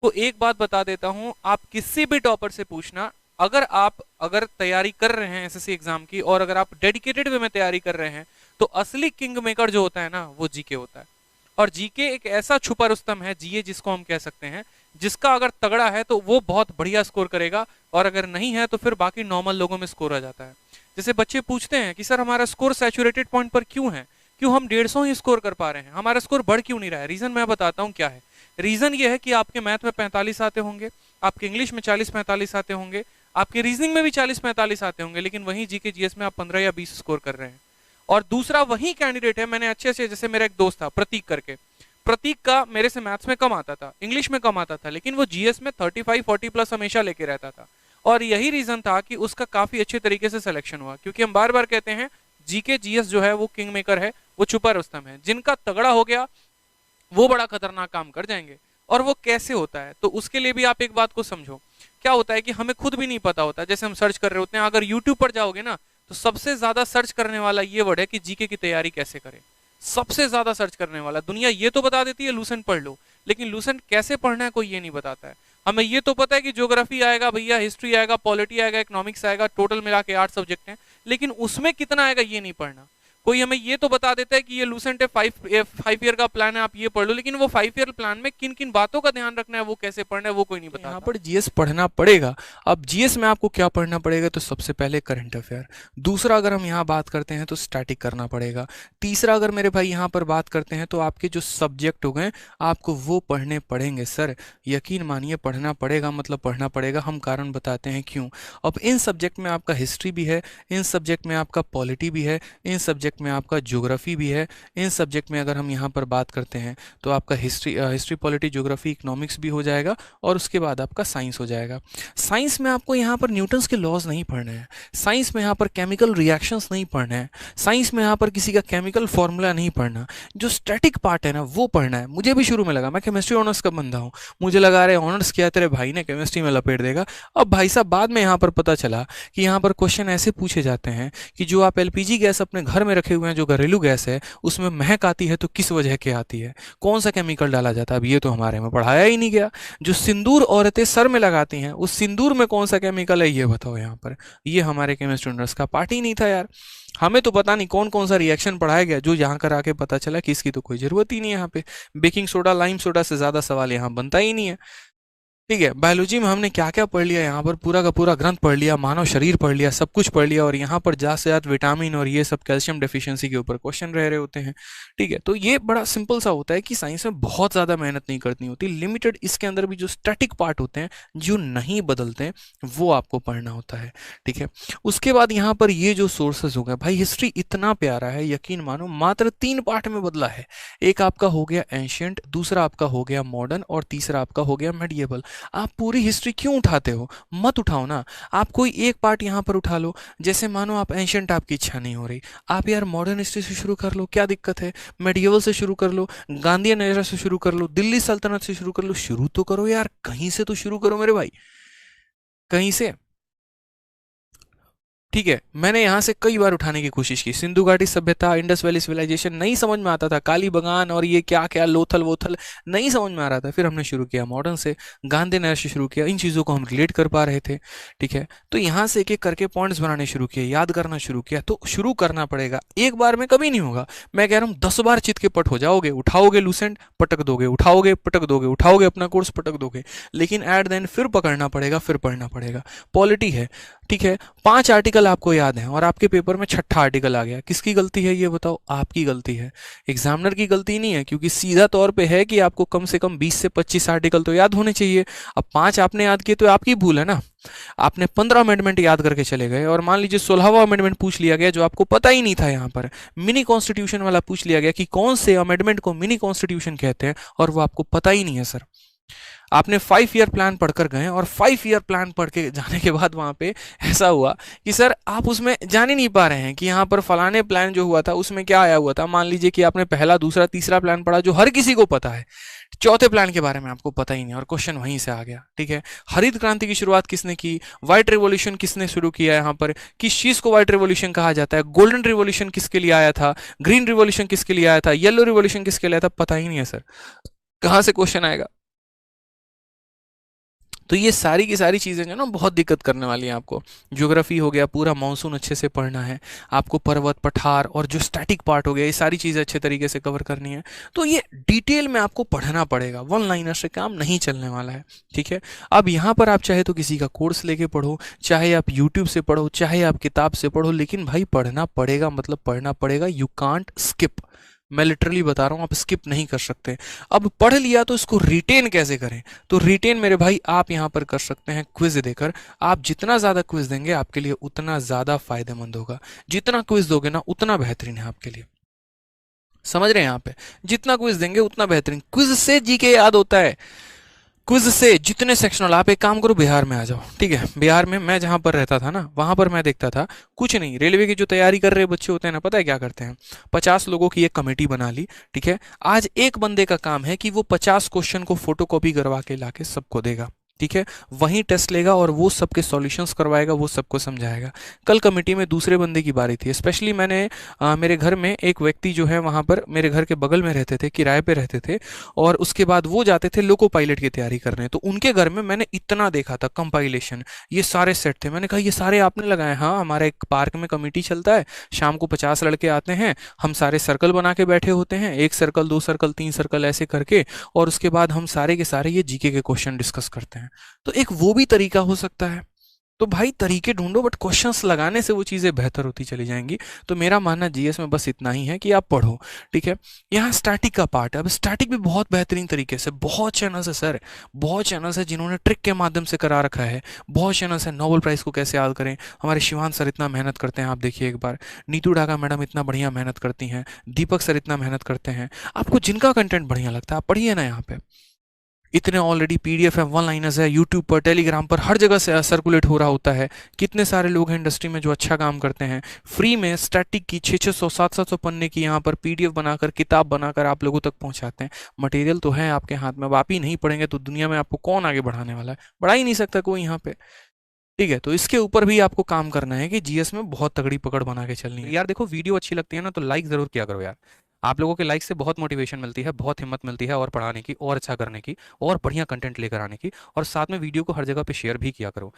तो एक बात बता देता हूं, आप किसी भी टॉपर से पूछना, अगर तैयारी कर रहे हैं एसएससी एग्जाम की और अगर आप डेडिकेटेड वे में तैयारी कर रहे हैं, तो असली किंग मेकर जो होता है ना वो जीके होता है। और जीके एक ऐसा छुपा रुस्तम है, जीए जिसको हम कह सकते हैं, जिसका अगर तगड़ा है तो वो बहुत बढ़िया स्कोर करेगा, और अगर नहीं है तो फिर बाकी नॉर्मल लोगों में स्कोर आ जाता है। जैसे बच्चे पूछते हैं कि सर हमारा स्कोर सैचुरेटेड पॉइंट पर क्यों है, क्यों हम 150 ही स्कोर कर पा रहे हैं, हमारा स्कोर बढ़ क्यों नहीं रहा है? रीजन मैं बताता हूँ क्या है। रीजन ये है कि आपके मैथ में 45 आते होंगे, आपके इंग्लिश में 40-45 आते होंगे, आपके रीजनिंग में भी 40-45 आते होंगे, लेकिन वहीं जीके जीएस में आप 15 या 20 स्कोर कर रहे हैं। और दूसरा वही कैंडिडेट है, मैंने अच्छे से, जैसे मेरा एक दोस्त था प्रतीक करके, प्रतीक का मेरे से मैथ्स में कम आता था, इंग्लिश में कम आता था, लेकिन वो जीएस में 35-40 प्लस हमेशा लेके रहता था। और यही रीजन था कि उसका काफी अच्छे तरीके से सिलेक्शन हुआ, क्योंकि हम बार बार कहते हैं जीके जीएस जो है वो किंग मेकर है, वो छुपा रुस्तम है। जिनका तगड़ा हो गया वो बड़ा खतरनाक काम कर जाएंगे। और वो कैसे होता है, तो उसके लिए भी आप एक बात को समझो। क्या होता है कि हमें खुद भी नहीं पता होता, जैसे हम सर्च कर रहे होते हैं, अगर यूट्यूब पर जाओगे ना तो सबसे ज्यादा सर्च करने वाला ये वर्ड है कि जीके की तैयारी कैसे करें। सबसे ज्यादा सर्च करने वाला, दुनिया ये तो बता देती है लूसेंट पढ़ लो, लेकिन लूसेंट कैसे पढ़ना है कोई ये नहीं बताता है। हमें ये तो पता है कि ज्योग्राफी आएगा भैया, हिस्ट्री आएगा, पॉलिटी आएगा, इकोनॉमिक्स आएगा, टोटल मिला के 8 सब्जेक्ट हैं, लेकिन उसमें कितना आएगा ये नहीं पढ़ना। कोई हमें ये तो बता देता है कि ये लूसेंट है, 5 ईयर का प्लान है, आप ये पढ़ लो, लेकिन वो 5 ईयर प्लान में किन किन बातों का ध्यान रखना है, वो कैसे पढ़ना है, वो कोई नहीं तो यहाँ बताता। पर जीएस पढ़ना पड़ेगा। अब जीएस में आपको क्या पढ़ना पड़ेगा, तो सबसे पहले करंट अफेयर। दूसरा अगर हम यहाँ बात करते हैं तो स्टैटिक करना पड़ेगा। तीसरा अगर मेरे भाई यहाँ पर बात करते हैं तो आपके जो सब्जेक्ट हो गए आपको वो पढ़ने पड़ेंगे सर। यकीन मानिए पढ़ना पड़ेगा, मतलब पढ़ना पड़ेगा। हम कारण बताते हैं क्यों। अब इन सब्जेक्ट में आपका हिस्ट्री भी है, इन सब्जेक्ट में आपका पॉलिटी भी है, इन सब्जेक्ट में आपका ज्योग्राफी भी है, इन सब्जेक्ट में अगर हम यहाँ पर बात करते हैं तो आपका हिस्ट्री पॉलिटी ज्योग्राफी इकोनॉमिक्स भी हो जाएगा, और उसके बाद आपका साइंस हो जाएगा। साइंस में आपको यहाँ पर न्यूटन्स के लॉज नहीं पढ़ने हैं, साइंस में यहाँ पर केमिकल रिएक्शंस नहीं पढ़ने हैं, साइंस में यहाँ पर किसी का केमिकल फॉर्मूला नहीं पढ़ना। जो स्टैटिक पार्ट है ना वो पढ़ना है। मुझे भी शुरू में लगा, मैं केमिस्ट्री ऑनर्स का बंदा हूँ, मुझे लगा रहे ऑनर्स किया तेरे भाई ने केमिस्ट्री में लपेट देगा। अब भाई साहब बाद में यहाँ पर पता चला कि यहाँ पर क्वेश्चन ऐसे पूछे जाते हैं कि जो आप एलपीजी गैस अपने घर में रखे हुए हैं, जो घरेलू गैस है, उसमें महक आती है तो किस वजह के आती है, कौन सा केमिकल डाला जाता है, अब ये तो हमारे में पढ़ाया ही नहीं गया। जो सिंदूर औरतें सर में लगाती हैं उस सिंदूर में कौन सा केमिकल है ये बताओ यहाँ पर। ये हमारे केमिस्ट्री ऑनर्स का पार्ट ही नहीं था यार। हमें तो पता नहीं कौन कौन सा रिएक्शन पढ़ाया गया, जो यहाँ कर आके पता चला कि इसकी तो कोई जरूरत ही नहीं है। यहाँ पे बेकिंग सोडा लाइम सोडा से ज्यादा सवाल यहाँ बनता ही नहीं है। ठीक है, बायोलॉजी में हमने क्या क्या पढ़ लिया, यहाँ पर पूरा का पूरा ग्रंथ पढ़ लिया, मानव शरीर पढ़ लिया, सब कुछ पढ़ लिया, और यहाँ पर ज्यादा से ज्यादा विटामिन और ये सब कैल्शियम डेफिशिएंसी के ऊपर क्वेश्चन रह रहे होते हैं। ठीक है, तो ये बड़ा सिंपल सा होता है कि साइंस में बहुत ज़्यादा मेहनत नहीं करनी होती, लिमिटेड इसके अंदर भी जो स्टैटिक पार्ट होते हैं जो नहीं बदलते वो आपको पढ़ना होता है। ठीक है, उसके बाद यहाँ पर ये जो सोर्सेज हो गए भाई, हिस्ट्री इतना प्यारा है, यकीन मानो मात्र 3 पार्ट में बदला है। एक आपका हो गया एंशियंट, दूसरा आपका हो गया मॉडर्न, और तीसरा आपका हो गया मेडिएवल। आप पूरी हिस्ट्री क्यों उठाते हो, मत उठाओ ना। आप कोई एक पार्ट यहाँ पर उठा लो। जैसे मानो आप एंशियंट, आपकी इच्छा नहीं हो रही, आप यार मॉडर्न हिस्ट्री से शुरू कर लो, क्या दिक्कत है। मेडिएवल से शुरू कर लो, गांधीयन एरा से शुरू कर लो, दिल्ली सल्तनत से शुरू कर लो। शुरू तो करो यार, कहीं से तो शुरू करो मेरे भाई, कहीं से। ठीक है, मैंने यहाँ से कई बार उठाने की कोशिश की, सिंधु घाटी सभ्यता, इंडस वैली सिविलाइजेशन, नहीं समझ में आता था, काली बगान और ये क्या क्या लोथल वोथल नहीं समझ में आ रहा था। फिर हमने शुरू किया मॉडर्न से, गांधी नगर से शुरू किया, इन चीज़ों को हम रिलेट कर पा रहे थे। ठीक है, तो यहाँ से एक एक करके पॉइंट्स बनाने शुरू किए, याद करना शुरू किया। तो शुरू करना पड़ेगा, एक बार में कभी नहीं होगा। मैं कह रहा हूँ 10 बार चित के पट हो जाओगे, उठाओगे लूसेंट पटक दोगे, उठाओगे पटक दोगे, उठाओगे अपना कोर्स पटक दोगे, लेकिन एट द एंड फिर पकड़ना पड़ेगा, फिर पढ़ना पड़ेगा। पॉलिटी है, ठीक है, 5 आर्टिकल आपको याद हैं और आपके पेपर में छठा आर्टिकल आ गया, किसकी गलती है ये बताओ? आपकी गलती है, एग्जामिनर की गलती नहीं है, क्योंकि सीधा तौर पे है कि आपको कम से कम 20 से 25 आर्टिकल तो याद होने चाहिए। अब 5 आपने याद किए तो आपकी भूल है ना। आपने 15 अमेंडमेंट याद करके चले गए, और मान लीजिए 16वां अमेंडमेंट पूछ लिया गया जो आपको पता ही नहीं था। यहाँ पर मिनी कॉन्स्टिट्यूशन वाला पूछ लिया गया कि कौन से अमेंडमेंट को मिनी कॉन्स्टिट्यूशन कहते हैं, और वो आपको पता ही नहीं है सर। आपने 5 ईयर प्लान पढ़कर गए, और 5 ईयर प्लान पढ़ के जाने के बाद वहां पे ऐसा हुआ कि सर आप उसमें जान ही नहीं पा रहे हैं कि यहाँ पर फलाने प्लान जो हुआ था उसमें क्या आया हुआ था। मान लीजिए कि आपने पहला दूसरा तीसरा प्लान पढ़ा जो हर किसी को पता है, चौथे प्लान के बारे में आपको पता ही नहीं, और क्वेश्चन वहीं से आ गया। ठीक है, हरित क्रांति की शुरुआत किसने की, व्हाइट रिवॉल्यूशन किसने शुरू किया, यहाँ पर किस चीज को व्हाइट रिवॉल्यूशन कहा जाता है, गोल्डन रिवॉल्यूशन किसके लिए आया था, ग्रीन रिवॉल्यूशन किसके लिए आया था, येलो रिवॉल्यूशन किसके लिए आया था, पता ही नहीं है सर। कहाँ से क्वेश्चन आएगा? तो ये सारी की सारी चीज़ें जो है ना बहुत दिक्कत करने वाली हैं आपको। ज्योग्राफी हो गया, पूरा मॉनसून अच्छे से पढ़ना है आपको, पर्वत पठार और जो स्टैटिक पार्ट हो गया, ये सारी चीज़ें अच्छे तरीके से कवर करनी है। तो ये डिटेल में आपको पढ़ना पड़ेगा, वन लाइनर से काम नहीं चलने वाला है। ठीक है, अब यहाँ पर आप चाहे तो किसी का कोर्स लेके पढ़ो, चाहे आप यूट्यूब से पढ़ो, चाहे आप किताब से पढ़ो, लेकिन भाई पढ़ना पड़ेगा, मतलब पढ़ना पड़ेगा। You can't skip. मैं लिटरली बता रहा हूँ, आप स्किप नहीं कर सकते। अब पढ़ लिया तो इसको रिटेन कैसे करें? तो रिटेन मेरे भाई आप यहाँ पर कर सकते हैं क्विज देकर। आप जितना ज़्यादा क्विज देंगे आपके लिए उतना ज़्यादा फायदेमंद होगा। जितना क्विज दोगे ना उतना बेहतरीन है आपके लिए। समझ रहे हैं यहाँ पे? जितना क्विज देंगे उतना बेहतरीन। क्विज से जीके याद होता है। क्विज से जितने सेक्शनल, आप एक काम करो बिहार में आ जाओ। ठीक है, बिहार में मैं जहां पर रहता था ना, वहां पर मैं देखता था कुछ नहीं, रेलवे की जो तैयारी कर रहे बच्चे होते हैं ना, पता है क्या करते हैं? 50 लोगों की एक कमेटी बना ली। ठीक है, आज एक बंदे का काम है कि वो 50 क्वेश्चन को फोटोकॉपी करवा के लाके सबको देगा। ठीक है, वहीं टेस्ट लेगा और वो सबके सॉल्यूशंस करवाएगा, वो सबको समझाएगा। कल कमेटी में दूसरे बंदे की बारी थी। स्पेशली मैंने मेरे घर में एक व्यक्ति जो है वहाँ पर मेरे घर के बगल में रहते थे, किराए पे रहते थे, और उसके बाद वो जाते थे लोको पायलट की तैयारी करने। तो उनके घर में मैंने इतना देखा था कंपाइलेशन, ये सारे सेट थे। मैंने कहा ये सारे आपने लगाए? हाँ, हमारा एक पार्क में कमेटी चलता है, शाम को 50 लड़के आते हैं, हम सारे सर्कल बना के बैठे होते हैं, 1 सर्कल 2 सर्कल 3 सर्कल ऐसे करके, और उसके बाद हम सारे के सारे ये जीके के क्वेश्चन डिस्कस करते हैं। तो एक वो भी तरीका हो सकता है। तो भाई तरीके ढूंढो, बट क्वेश्चंस लगाने से वो चीज़ें बेहतर होती चली जाएंगी। तो मेरा मानना जीएस में बस इतना ही है कि आप पढ़ो। ठीक है, यहाँ स्टैटिक का पार्ट है। अब स्टैटिक भी बहुत बेहतरीन तरीके से, बहुत चैनल्स है सर, बहुत चैनल्स है जिन्होंने ट्रिक के माध्यम से करा रखा है। बहुत चैनल्स है, नोबेल प्राइज को कैसे याद करें, हमारे शिवान सर इतना मेहनत करते हैं, आप देखिए एक बार। नीतू ढाका मैडम इतना बढ़िया मेहनत करती हैं, दीपक सर इतना मेहनत करते हैं। आपको जिनका कंटेंट बढ़िया लगता है आप पढ़िए ना। यहाँ पे इतने ऑलरेडी पीडीएफ है, वन लाइनर्स है, यूट्यूब पर, टेलीग्राम पर, हर जगह से सर्कुलेट हो रहा होता है। कितने सारे लोग हैं इंडस्ट्री में जो अच्छा काम करते हैं। फ्री में स्टैटिक की 600 700 पन्ने की यहाँ पर पीडीएफ बनाकर, किताब बनाकर आप लोगों तक पहुंचाते हैं। मटेरियल तो है आपके हाथ में, अब आप ही नहीं पढ़ेंगे तो दुनिया में आपको कौन आगे बढ़ाने वाला है? बढ़ा ही नहीं सकता कोई यहाँ पे। ठीक है, तो इसके ऊपर भी आपको काम करना है कि जीएस में बहुत तगड़ी पकड़ बना के चलनी है। यार देखो, वीडियो अच्छी लगती है ना तो लाइक जरूर किया करो यार। आप लोगों के लाइक से बहुत मोटिवेशन मिलती है, बहुत हिम्मत मिलती है और पढ़ाने की, और अच्छा करने की, और बढ़िया कंटेंट लेकर आने की। और साथ में वीडियो को हर जगह पे शेयर भी किया करो।